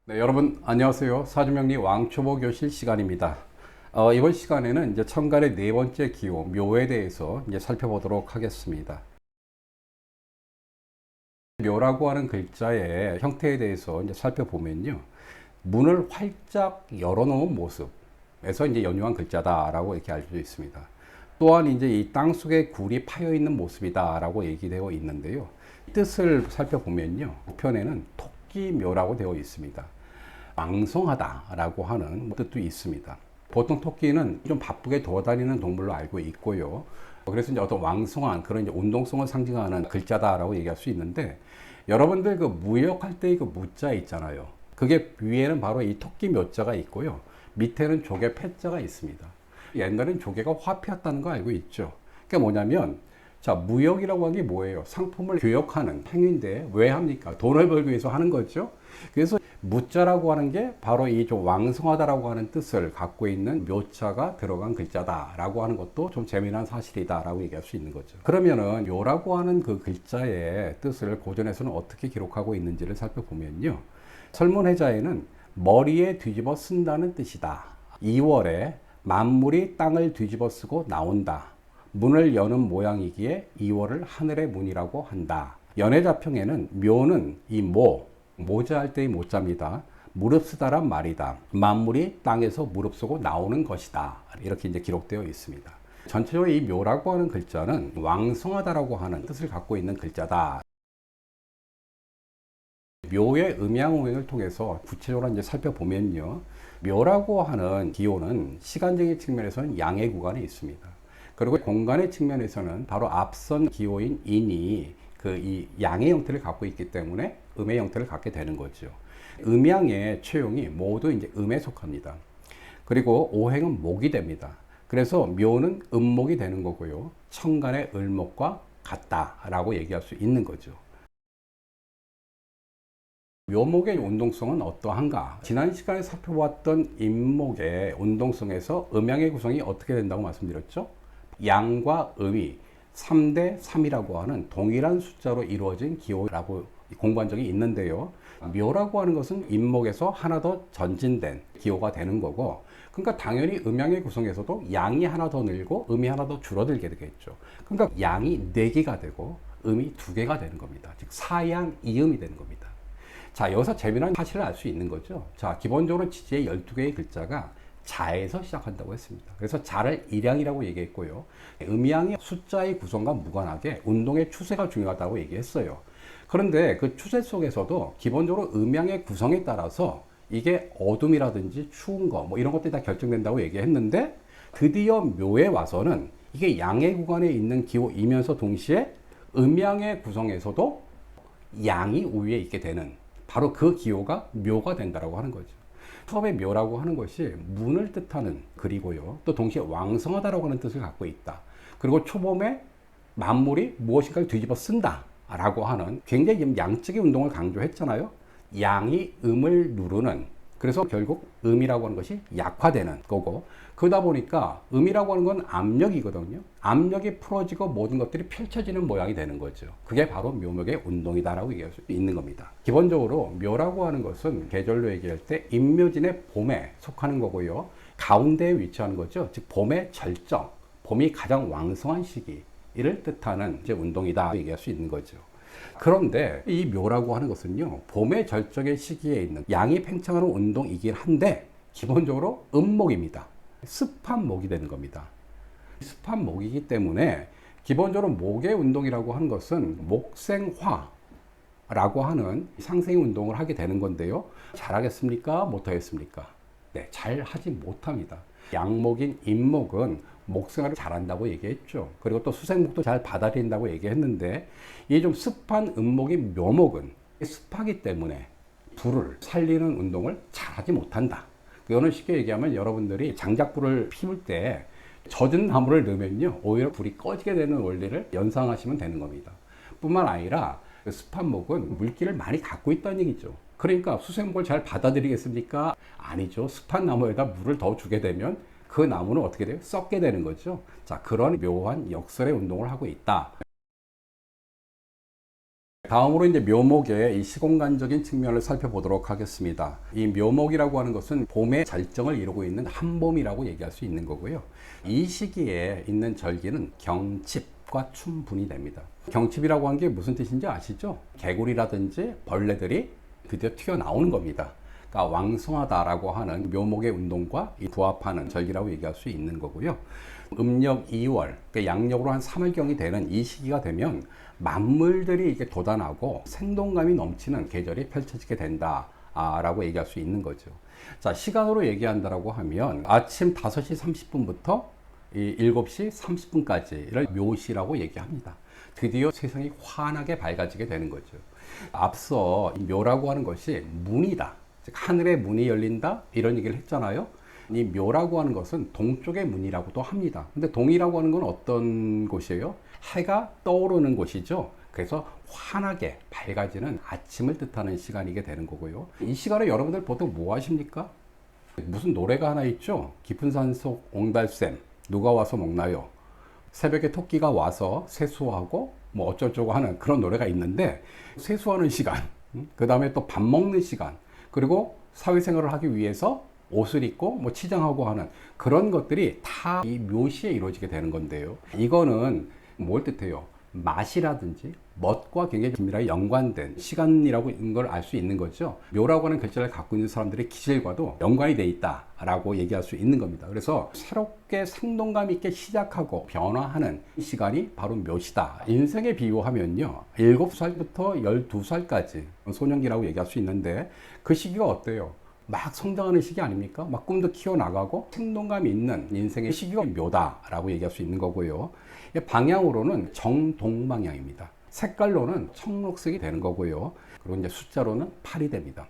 네, 여러분 안녕하세요. 사주명리 왕초보 교실 시간입니다. 이번 시간에는 이제 천간의 네 번째 기호 묘에 대해서 이제 살펴보도록 하겠습니다. 묘라고 하는 글자의 형태에 대해서 이제 살펴보면요, 문을 활짝 열어놓은 모습에서 이제 연유한 글자다라고 이렇게 알 수 있습니다. 또한 이제 이 땅 속에 굴이 파여 있는 모습이다라고 얘기되어 있는데요. 뜻을 살펴보면요, 우편에는 토끼묘라고 되어 있습니다. 왕성하다라고 하는 뜻도 있습니다. 보통 토끼는 좀 바쁘게 돌아다니는 동물로 알고 있고요. 그래서 이제 어떤 왕성한 그런 이제 운동성을 상징하는 글자다라고 얘기할 수 있는데, 여러분들 그 무역할 때의 그 무자 있잖아요. 그게 위에는 바로 이 토끼 묘자가 있고요. 밑에는 조개 패자가 있습니다. 옛날엔 조개가 화폐였다는 거 알고 있죠. 그게 뭐냐면, 자, 무역이라고 하는 게 뭐예요? 상품을 교역하는 행위인데 왜 합니까? 돈을 벌기 위해서 하는 거죠. 그래서 무자라고 하는 게 바로 이 좀 왕성하다라고 하는 뜻을 갖고 있는 묘자가 들어간 글자다라고 하는 것도 좀 재미난 사실이다라고 얘기할 수 있는 거죠. 그러면은 묘라고 하는 그 글자의 뜻을 고전에서는 어떻게 기록하고 있는지를 살펴보면요, 설문해자에는 머리에 뒤집어 쓴다는 뜻이다. 2월에 만물이 땅을 뒤집어 쓰고 나온다. 문을 여는 모양이기에 2월을 하늘의 문이라고 한다. 연해자평에는 묘는 이 모자 할 때의 모자입니다. 무릎 쓰다란 말이다. 만물이 땅에서 무릎 쓰고 나오는 것이다. 이렇게 이제 기록되어 있습니다. 전체적으로 이 묘라고 하는 글자는 왕성하다라고 하는 뜻을 갖고 있는 글자다. 묘의 음양오행을 통해서 구체적으로 이제 살펴보면요, 묘라고 하는 기호는 시간적인 측면에서는 양의 구간에 있습니다. 그리고 공간의 측면에서는 바로 앞선 기호인 인이 이 양의 형태를 갖고 있기 때문에 음의 형태를 갖게 되는 거죠. 음양의 최용이 모두 이제 음에 속합니다. 그리고 오행은 목이 됩니다. 그래서 묘는 음목이 되는 거고요. 천간의 을목과 같다라고 얘기할 수 있는 거죠. 묘목의 운동성은 어떠한가? 지난 시간에 살펴보았던 임목의 운동성에서 음양의 구성이 어떻게 된다고 말씀드렸죠? 양과 음이 3대 3이라고 하는 동일한 숫자로 이루어진 기호라고 공부한 적이 있는데요. 묘라고 하는 것은 임목에서 하나 더 전진된 기호가 되는 거고, 그러니까 당연히 음양의 구성에서도 양이 하나 더 늘고 음이 하나 더 줄어들게 되겠죠. 그러니까 양이 4개가 되고 음이 2개가 되는 겁니다. 즉 사양 이음이 되는 겁니다. 자, 여기서 재미난 사실을 알 수 있는 거죠. 자, 기본적으로 지지의 12개의 글자가 자에서 시작한다고 했습니다. 그래서 자를 일양이라고 얘기했고요. 음양이 숫자의 구성과 무관하게 운동의 추세가 중요하다고 얘기했어요. 그런데 그 추세 속에서도 기본적으로 음양의 구성에 따라서 이게 어둠이라든지 추운 거 뭐 이런 것들이 다 결정된다고 얘기했는데, 드디어 묘에 와서는 이게 양의 구간에 있는 기호이면서 동시에 음양의 구성에서도 양이 우위에 있게 되는 바로 그 기호가 묘가 된다라고 하는 거죠. 처음에 묘라고 하는 것이 문을 뜻하는 글이고요. 또 동시에 왕성하다라고 하는 뜻을 갖고 있다. 그리고 초봄에 만물이 무엇인가를 뒤집어 쓴다 라고 하는 굉장히 양적인 운동을 강조했잖아요. 양이 음을 누르는, 그래서 결국 음이라고 하는 것이 약화되는 거고, 그러다 보니까 음이라고 하는 건 압력이거든요. 압력이 풀어지고 모든 것들이 펼쳐지는 모양이 되는 거죠. 그게 바로 묘목의 운동이다라고 얘기할 수 있는 겁니다. 기본적으로 묘라고 하는 것은 계절로 얘기할 때 임묘진의 봄에 속하는 거고요. 가운데에 위치하는 거죠. 즉 봄의 절정, 봄이 가장 왕성한 시기를 뜻하는 이제 운동이다 얘기할 수 있는 거죠. 그런데 이 묘라고 하는 것은요, 봄의 절정의 시기에 있는 양이 팽창하는 운동이긴 한데 기본적으로 음목입니다. 습한 목이 되는 겁니다. 습한 목이기 때문에 기본적으로 목의 운동이라고 하는 것은 목생화라고 하는 상생의 운동을 하게 되는 건데요. 잘하겠습니까? 못하겠습니까? 네, 잘 하지 못합니다. 양목인 임목은 목생활을 잘한다고 얘기했죠. 그리고 또 수생목도 잘 받아들인다고 얘기했는데, 이 좀 습한 음목인 묘목은 습하기 때문에 불을 살리는 운동을 잘하지 못한다. 이거는 쉽게 얘기하면 여러분들이 장작불을 피울 때 젖은 나무를 넣으면요, 오히려 불이 꺼지게 되는 원리를 연상하시면 되는 겁니다. 뿐만 아니라 습한 목은 물기를 많이 갖고 있다는 얘기죠. 그러니까 수생목을 잘 받아들이겠습니까? 아니죠. 습한 나무에다 물을 더 주게 되면 그 나무는 어떻게 돼요? 썩게 되는 거죠. 자, 그런 묘한 역설의 운동을 하고 있다. 다음으로 이제 묘목의 이 시공간적인 측면을 살펴보도록 하겠습니다. 이 묘목이라고 하는 것은 봄의 절정을 이루고 있는 한봄이라고 얘기할 수 있는 거고요. 이 시기에 있는 절기는 경칩과 춘분이 됩니다. 경칩이라고 하는 게 무슨 뜻인지 아시죠? 개구리라든지 벌레들이 드디어 튀어나오는 겁니다. 그러니까 왕성하다라고 하는 묘목의 운동과 부합하는 절기라고 얘기할 수 있는 거고요. 음력 2월, 그러니까 양력으로 한 3월경이 되는 이 시기가 되면 만물들이 이게 돋아나고 생동감이 넘치는 계절이 펼쳐지게 된다라고 얘기할 수 있는 거죠. 자, 시간으로 얘기한다라고 하면 아침 5시 30분부터 7시 30분까지를 묘시라고 얘기합니다. 드디어 세상이 환하게 밝아지게 되는 거죠. 앞서 묘라고 하는 것이 문이다. 즉 하늘의 문이 열린다 이런 얘기를 했잖아요. 이 묘라고 하는 것은 동쪽의 문이라고도 합니다. 근데 동이라고 하는 건 어떤 곳이에요? 해가 떠오르는 곳이죠. 그래서 환하게 밝아지는 아침을 뜻하는 시간이게 되는 거고요. 이 시간에 여러분들 보통 뭐 하십니까? 무슨 노래가 하나 있죠? 깊은 산속 옹달샘 누가 와서 먹나요? 새벽에 토끼가 와서 세수하고 뭐 어쩌고저쩌고 하는 그런 노래가 있는데, 세수하는 시간, 그 다음에 또 밥 먹는 시간, 그리고 사회생활을 하기 위해서 옷을 입고 뭐 치장하고 하는 그런 것들이 다 이 묘시에 이루어지게 되는 건데요. 이거는 뭘 뜻해요? 맛이라든지 멋과 굉장히 긴밀하게 연관된 시간이라고 있는 걸 알 수 있는 거죠. 묘라고 하는 글자를 갖고 있는 사람들의 기질과도 연관이 돼 있다라고 얘기할 수 있는 겁니다. 그래서 새롭게 생동감 있게 시작하고 변화하는 시간이 바로 묘시다. 인생에 비유하면요, 7살부터 12살까지 소년기라고 얘기할 수 있는데, 그 시기가 어때요? 막 성장하는 시기 아닙니까? 막 꿈도 키워나가고 생동감이 있는 인생의 시기가 묘다라고 얘기할 수 있는 거고요. 방향으로는 정동방향입니다. 색깔로는 청록색이 되는 거고요. 그리고 이제 숫자로는 8이 됩니다.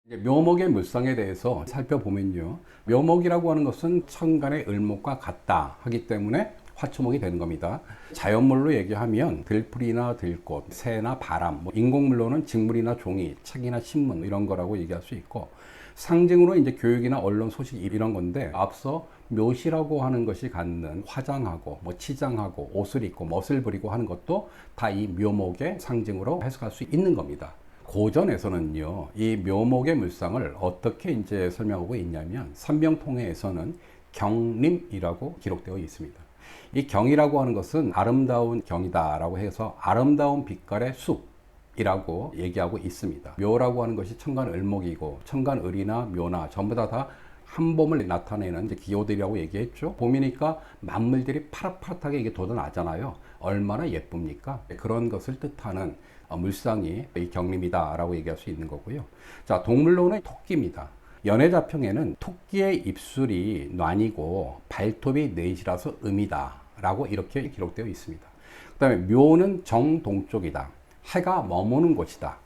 이제 묘목의 물상에 대해서 살펴보면요, 묘목이라고 하는 것은 천간의 을목과 같다 하기 때문에 화초목이 되는 겁니다. 자연물로 얘기하면 들풀이나 들꽃, 새나 바람, 인공물로는 직물이나 종이, 책이나 신문 이런 거라고 얘기할 수 있고, 상징으로 이제 교육이나 언론 소식 이런 건데, 앞서 묘시라고 하는 것이 갖는 화장하고 치장하고 옷을 입고 멋을 부리고 하는 것도 다 이 묘목의 상징으로 해석할 수 있는 겁니다. 고전에서는요, 이 묘목의 물상을 어떻게 이제 설명하고 있냐면, 삼병통해에서는 경림이라고 기록되어 있습니다. 이 경이라고 하는 것은 아름다운 경이다라고 해서 아름다운 빛깔의 숲이라고 얘기하고 있습니다. 묘라고 하는 것이 천간을목이고, 천간을이나 묘나 전부 다 한봄을 나타내는 기호들이라고 얘기했죠. 봄이니까 만물들이 파릇파릇하게 이게 돋아나잖아요. 얼마나 예쁩니까? 그런 것을 뜻하는 물상이 이 경림이다라고 얘기할 수 있는 거고요. 자, 동물로는 토끼입니다. 연해자평에는 토끼의 입술이 놔니고 발톱이 넷이라서 음이다 라고 이렇게 기록되어 있습니다. 그 다음에 묘는 정동쪽이다. 해가 머무는 곳이다.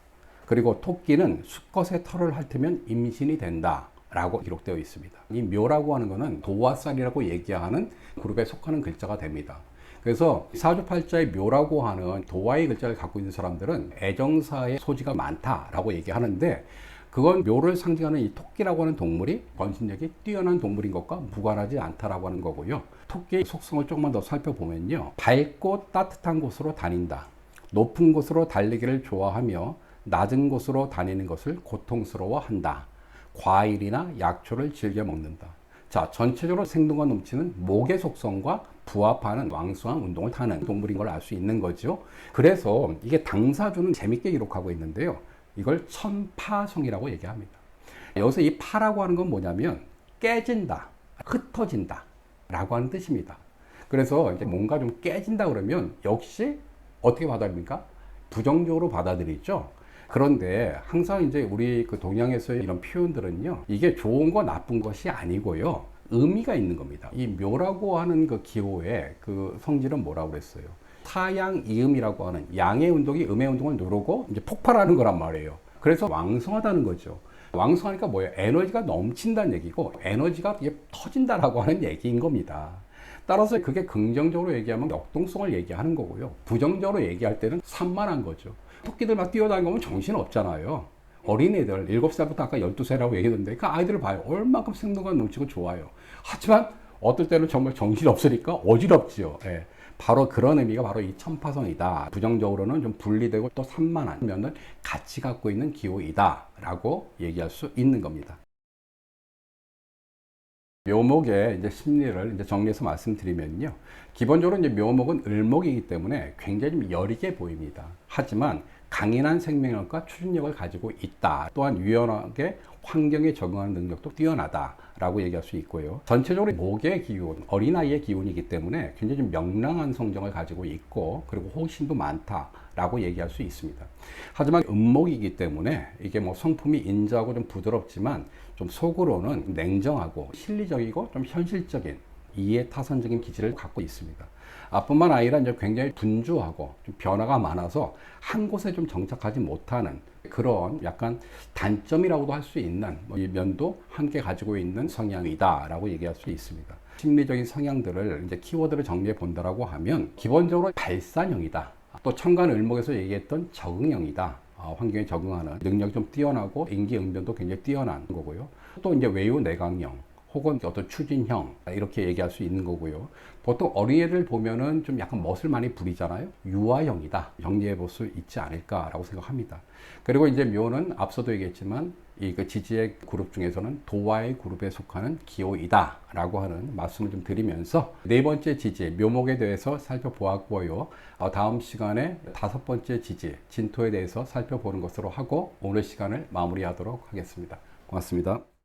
그리고 토끼는 수컷의 털을 핥으면 임신이 된다 라고 기록되어 있습니다. 이 묘라고 하는 것은 도화살이라고 얘기하는 그룹에 속하는 글자가 됩니다. 그래서 사주팔자의 묘라고 하는 도화의 글자를 갖고 있는 사람들은 애정사의 소지가 많다라고 얘기하는데, 그건 묘를 상징하는 이 토끼라고 하는 동물이 번식력이 뛰어난 동물인 것과 무관하지 않다라고 하는 거고요. 토끼의 속성을 조금만 더 살펴보면요, 밝고 따뜻한 곳으로 다닌다. 높은 곳으로 달리기를 좋아하며 낮은 곳으로 다니는 것을 고통스러워한다. 과일이나 약초를 즐겨 먹는다. 자, 전체적으로 생동감 넘치는 목의 속성과 부합하는 왕성한 운동을 타는 동물인 걸 알 수 있는 거죠. 그래서 이게 당사주는 재밌게 기록하고 있는데요, 이걸 천파성이라고 얘기합니다. 여기서 이 파라고 하는 건 뭐냐면 깨진다, 흩어진다 라고 하는 뜻입니다. 그래서 이제 뭔가 좀 깨진다 그러면 역시 어떻게 받아들입니까? 부정적으로 받아들이죠. 그런데 항상 이제 우리 그 동양에서의 이런 표현들은요, 이게 좋은 거 나쁜 것이 아니고요, 의미가 있는 겁니다. 이 묘라고 하는 그 기호의 그 성질은 뭐라고 그랬어요? 타양이음이라고 하는 양의 운동이 음의 운동을 누르고 이제 폭발하는 거란 말이에요. 그래서 왕성하다는 거죠. 왕성하니까 뭐예요? 에너지가 넘친다는 얘기고, 에너지가 이게 터진다라고 하는 얘기인 겁니다. 따라서 그게 긍정적으로 얘기하면 역동성을 얘기하는 거고요, 부정적으로 얘기할 때는 산만한 거죠. 토끼들 막 뛰어다니는 거면 정신 없잖아요. 어린애들 7살부터 아까 12세라고 얘기했는데 그 아이들을 봐요. 얼만큼 생동감 넘치고 좋아요. 하지만 어떨 때는 정말 정신 없으니까 어지럽지요. 예. 바로 그런 의미가 바로 이 천파성이다. 부정적으로는 좀 분리되고 또 산만한 면을 같이 갖고 있는 기호이다 라고 얘기할 수 있는 겁니다. 묘목의 이제 심리를 이제 정리해서 말씀드리면요. 기본적으로 이제 묘목은 을목이기 때문에 굉장히 좀 여리게 보입니다. 하지만 강인한 생명력과 추진력을 가지고 있다. 또한 유연하게 환경에 적응하는 능력도 뛰어나다라고 얘기할 수 있고요. 전체적으로 목의 기운, 어린아이의 기운이기 때문에 굉장히 좀 명랑한 성정을 가지고 있고 그리고 호기심도 많다라고 얘기할 수 있습니다. 하지만 음목이기 때문에 이게 뭐 성품이 인자하고 좀 부드럽지만 좀 속으로는 냉정하고 실리적이고 좀 현실적인 이해 타선적인 기질을 갖고 있습니다. 뿐만 아니라 이제 굉장히 분주하고 좀 변화가 많아서 한 곳에 좀 정착하지 못하는 그런 약간 단점이라고도 할 수 있는 이 면도 함께 가지고 있는 성향이다라고 얘기할 수 있습니다. 심리적인 성향들을 이제 키워드를 정리해 본다라고 하면 기본적으로 발산형이다. 또 천간을목에서 얘기했던 적응형이다. 환경에 적응하는 능력이 좀 뛰어나고 인기응변도 굉장히 뛰어난 거고요. 또 이제 외유 내강형 혹은 어떤 추진형 이렇게 얘기할 수 있는 거고요. 보통 어린애를 보면은 좀 약간 멋을 많이 부리잖아요. 유아형이다 정리해 볼 수 있지 않을까라고 생각합니다. 그리고 이제 묘는 앞서도 얘기했지만 이 그 지지의 그룹 중에서는 도화의 그룹에 속하는 기호이다라고 하는 말씀을 좀 드리면서 네 번째 지지 묘목에 대해서 살펴보았고요. 다음 시간에 다섯 번째 지지 진토에 대해서 살펴보는 것으로 하고 오늘 시간을 마무리하도록 하겠습니다. 고맙습니다.